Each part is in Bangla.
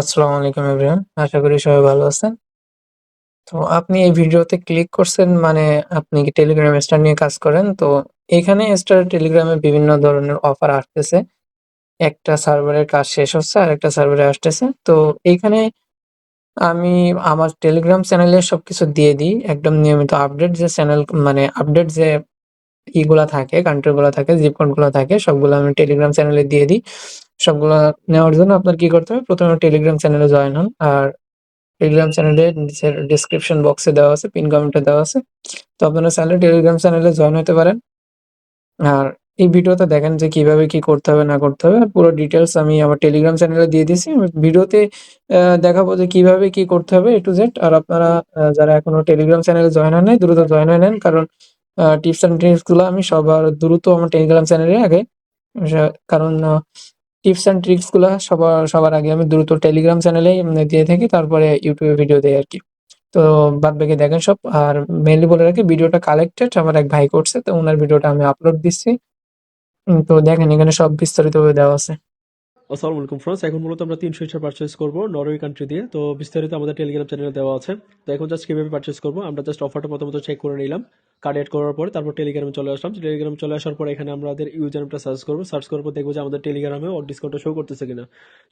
আসসালামু আলাইকুম এভরিওয়ান। আশা করি সবাই ভালো আছেন। তো আপনি এই ভিডিওতে ক্লিক করছেন মানে আপনি কি টেলিগ্রাম স্টার নিয়ে কাজ করেন? তো এখানে স্টার টেলিগ্রামে বিভিন্ন ধরনের অফার আসতেছে। একটা সার্ভারের কাজ শেষ হচ্ছে আরেকটা সার্ভারে আসতেছে। তো এইখানে আমি আমার টেলিগ্রাম চ্যানেলে সবকিছু দিয়ে দিই। একদম নিয়মিত আপডেট যে চ্যানেল মানে আপডেট যে ইগুলা থাকে, কান্ট্রি গুলা থাকে, জিপ কোড গুলা থাকে সবগুলো আমি টেলিগ্রাম চ্যানেলে দিয়ে দিই। সবগুলা নেওয়ার জন্য আপনার কি করতে হবে? ১ম এ টেলিগ্রাম চ্যানেলে জয়েন হন। আর টেলিগ্রাম চ্যানেলের নিচের ডেসক্রিপশন বক্সে দেওয়া আছে, পিন কমেন্টে দেওয়া আছে। তো আপনারা চাইলে টেলিগ্রাম চ্যানেলে জয়েন হতে পারেন। আর এই ভিডিওতে দেখেন যে কিভাবে কি করতে হবে না করতে হবে। আর পুরো ডিটেইলস আমি আমার টেলিগ্রাম চ্যানেলে দিয়ে দিছি। আমি ভিডিওতে দেখাবো যে কিভাবে কি করতে হবে A to Z। আর আপনারা যারা এখনো টেলিগ্রাম চ্যানেলে জয়েন হন নাই দ্রুত জয়েন হয়ে নেন। কারণ টিপস অ্যান্ড ট্রিকস গুলা আমি সবার দ্রুত আমার টেলিগ্রাম চ্যানেলে আগে কারণ টিপস অ্যান্ড ট্রিকস গুলা সবার আগে আমি দ্রুত টেলিগ্রাম চ্যানেলেই দিয়ে থাকি। তারপরে ইউটিউবে ভিডিও দেই আরকি। তো বাদবাকি দেখেন সব। আর মেইনলি বলে রাখি ভিডিওটা কালেক্টেড আমার এক ভাই করছে। তো উনার ভিডিওটা আমি আপলোড দিচ্ছি। তো দেখেন এখানে সব বিস্তারিতভাবে দেওয়া আছে। আসসালামু আলাইকুম ফ্রেন্ডস, এখন মূলত আমরা 300 স্টার পারচেজ করব নরওয়ে কান্ট্রি দিয়ে। তো বিস্তারিত আমাদের টেলিগ্রাম চ্যানেলে দেওয়া আছে। তো এখন জাস্ট কিভাবে পারচেজ করব, আমরা জাস্ট অফারটা প্রথমত চেক করে নিলাম। কার্ড এড করার পরে তারপর টেলিগ্রামে চলে আসলাম। টেলিগ্রামে চলে আসার পর এখানে আমাদের ইউজার নেমটা সার্চ করব। সার্চ করার পর দেখবো যে আমাদের টেলিগ্রামে ডিসকাউন্টটা শো করতেছে কিনা।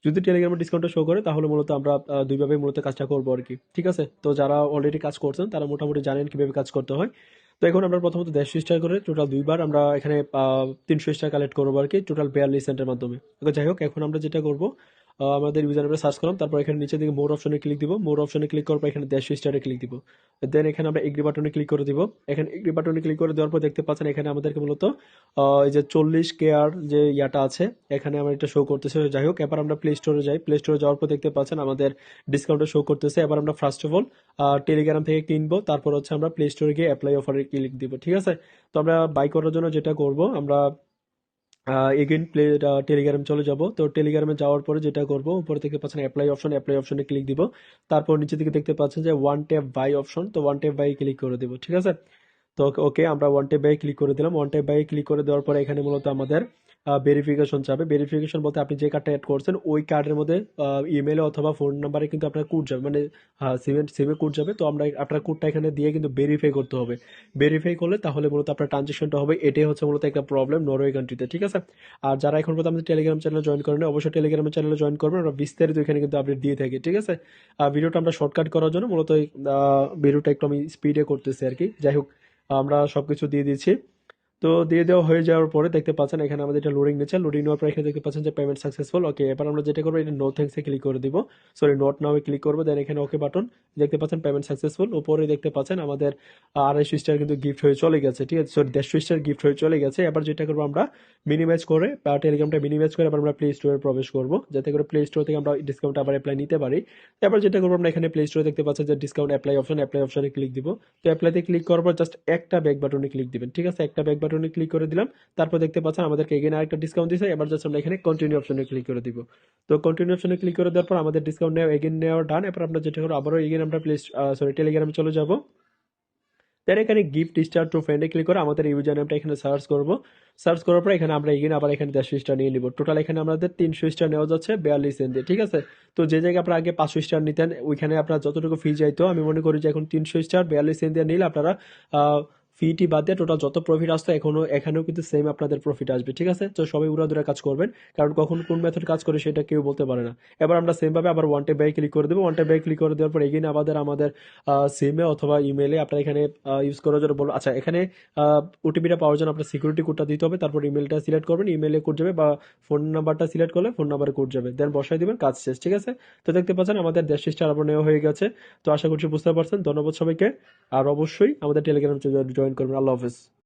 যদি টেলিগ্রামে ডিসকাউন্টটা শো করে তাহলে মূলত আমরা দুইভাবে মূলত কাজটা করবো আর কি। ঠিক আছে, তো যারা অলরেডি কাজ করছেন তারা মোটামুটি জানেন কিভাবে কাজ করতে হয়। তো এখন আমরা প্রথমত 150 স্টার করে টোটাল দুইবার আমরা এখানে 300 স্টার কালেক্ট করবো আর কি, টোটাল 42 সেন্টের মাধ্যমে। ওকে, যাই হোক, এখন আমরা যেটা করবো, আমাদের ইউজার নেমটা সার্চ করলাম, তারপর এখানে নিচে দিকে মোর অপশনে ক্লিক দিব। মোর অপশনে ক্লিক করার পর এখানে 150 স্টারে ক্লিক দিব। দেন এখানে আমরা এগ্রি বাটনে ক্লিক করে দিব। এখানে এগ্রি বাটনে ক্লিক করে দেওয়ার পর দেখতে পাচ্ছেন এখানে আমাদেরকে মূলত এই যে 40 কেয়ার যে ইয়াটা আছে এখানে আমার এটা শো করতেছে। যাই হোক, এবার আমরা প্লে স্টোরে যাই। প্লে স্টোরে যাওয়ার পর দেখতে পাচ্ছেন আমাদের ডিসকাউন্টটা শো করতেছে। এবার আমরা ফার্স্ট অফ অল টেলিগ্রাম থেকে কিনবো, তারপর হচ্ছে আমরা প্লে স্টোরে গিয়ে অ্যাপ্লাই অফারে ক্লিক দিব। ঠিক আছে, তো আমরা বাই করার জন্য যেটা করব, আমরা এগেইন টেলিগ্রাম চলে যাব। তো টেলিগ্রামে যাওয়ার পরে যেটা করব, উপরে থেকে পাচ্ছেন অ্যাপ্লাই অপশন, অ্যাপ্লাই অপশনে ক্লিক দিব। তারপর নিচে দিকে দেখতে পাচ্ছেন যে ওয়ান ট্যাপ বাই অপশন, তো ওয়ান ট্যাপ বাই ক্লিক করে দেবো। ঠিক আছে, তো ওকে, আমরা ওয়ান ট্যাপ বাই ক্লিক করে দিলাম। ওয়ান ট্যাপ বাই ক্লিক করে দেওয়ার পরে এখানে মূলত আমাদের ভেরিফিকেশন চাবে। ভেরিফিকেশন বলতে আপনি যে কার্ডটা অ্যাড করছেন ওই কার্ডের মধ্যে ইমেলে অথবা ফোন নাম্বারে কিন্তু আপনার কোড যাবে, মানে সিমে সিমে কোড যাবে। তো আমরা আপনার কোডটা এখানে দিয়ে কিন্তু ভেরিফাই করতে হবে। ভেরিফাই করলে তাহলে মূলত আপনার ট্রানজেকশনটা হবে। এটাই হচ্ছে মূলত একটা প্রবলেম নরওয়ে কান্ট্রিতে। ঠিক আছে, আর যারা এখন পর্যন্ত আমাদের টেলিগ্রাম চ্যানেলে জয়েন করেন অবশ্যই টেলিগ্রাম চ্যানেলে জয়েন করবেন। আমরা বিস্তারিত এখানে কিন্তু আপডেট দিয়ে থাকি। ঠিক আছে, ভিডিওটা আমরা শর্টকাট করার জন্য মূলত এই ভিডিওটা একটু আমি স্পিডে করতেছি আর কি। যাই হোক, আমরা সবকিছু দিয়ে দিচ্ছি। তো দিয়ে দেওয়া হয়ে যাওয়ার পরে দেখতে পাচ্ছেন এখানে আমাদের এটা লোডিং নিচ্ছে। লোডিং নেওয়ার পর এখানে দেখতে পাচ্ছেন যে পেমেন্ট সাকসেসফুল। ওকে, এবার আমরা যেটা করবো, এটা নো থ্যাঙ্কসে ক্লিক করে দিব। Sorry, not now A click করবো। দেন এখানে ওকে বাটন দেখতে পাচ্ছেন, পেমেন্ট সাকসেসফুল। উপরে দেখতে পাচ্ছেন আমাদের 250 স্টার কিন্তু গিফট হয়ে চলে গেছে। ঠিক আছে, সরি, 150 স্টার গিফট হয়ে চলে গেছে। এবার যেটা করবো, আমরা মিনিমাইজ করে টেলিগ্রামটা মিনিমাইজ করে এবার আমরা প্লে স্টোরে প্রবেশ করবো, যাতে করে প্লে স্টোর থেকে আমরা ডিসকাউন্ট আবার অ্যাপ্লাই নিতে পারি। এবার যেটা করবো, আমরা এখানে প্লে স্টোরে দেখতে পাচ্ছেন যে ডিসকাউন্ট অ্যাপ্লাই অপশন, অ্যাপ্লাই অপশনে ক্লিক দিব। তো অ্যাপ্লাইতে ক্লিক করার পর জাস্ট একটা ব্যাক বাটনে ক্লিক দিবেন। ঠিক আছে, একটা ব্যাক বাটনে ক্লিক করে দিলাম। তারপর দেখতে পাচ্ছেন আমাদেরকে এগেইন আরেকটা ডিসকাউন্ট দিয়েছে। এবার জাস্ট আমরা এখানে কন্টিনিউ অপশনে ক্লিক করে দিব। তো কন্টিনিউ অপশনে ক্লিক করে দেওয়ার পর আমাদের ডিসকাউন্ট নেওয়া এগেইন নেওয়া ডান। এবার আমরা যেটা করবো, আবারও এগেইন আমরা টেলিগ্রামে চলে যাব। দেন এখানে গিফট স্টার টু ফ্রেন্ডে ক্লিক করে আমাদের ইউজার নেমটা এখানে সার্চ করব। সার্চ করার পর এখানে আমরা এগেইন আবার এখানে 150 স্টার নিয়ে নিব। টোটাল এখানে আমাদের 300 স্টার নেওয়া যাচ্ছে 42 সেন্ট দিয়ে। ঠিক আছে, তো যে জায়গায় আপনারা আগে 500 স্টার নিতেন ওইখানে আপনার যতটুকু ফি যাইতো, আমি মনে করি যে এখন 300 স্টার 42 সেন্ট দিয়ে নিলে আপনারা ফিটি বাদ দিয়ে টোটাল যত প্রফিট আসতো এখানেও কিন্তু সেম আপনাদের প্রফিট আসবে। ঠিক আছে, তো সবাই উড়াদুরা কাজ করবেন, কারণ কখন কোন মেথড কাজ করে সেটা কেউ বলতে পারে না। এবার আমরা সেম ভাবে আবার ওয়ান ট্যাপ বাই ক্লিক করে দেবো। ওয়ান ট্যাপ বাই ক্লিক করে দেওয়ার পর এগেইন আমাদের সিমে অথবা ইমেলে আপনার এখানে ইউজ করার জন্য বলবো। আচ্ছা, এখানে ওটিপিটা পাওয়ার জন্য আপনার সিকিউরিটি কোডটা দিতে হবে। তারপর ইমেলটা সিলেক্ট করবেন, ইমেলে কোড যাবে, বা ফোন নাম্বারটা সিলেক্ট করলে ফোন নাম্বারে কোড যাবে। দেন বসাই দিবেন, কাজ শেষ। ঠিক আছে, তো দেখতে পাচ্ছেন আমাদের 150 স্টার আবার নেওয়া হয়ে গেছে। তো আশা করছি বুঝতে পারছেন। ধন্যবাদ সবাইকে, আর অবশ্যই আমাদের টেলিগ্রাম জয়েন করবেন। আল্লাহ হাফেজ।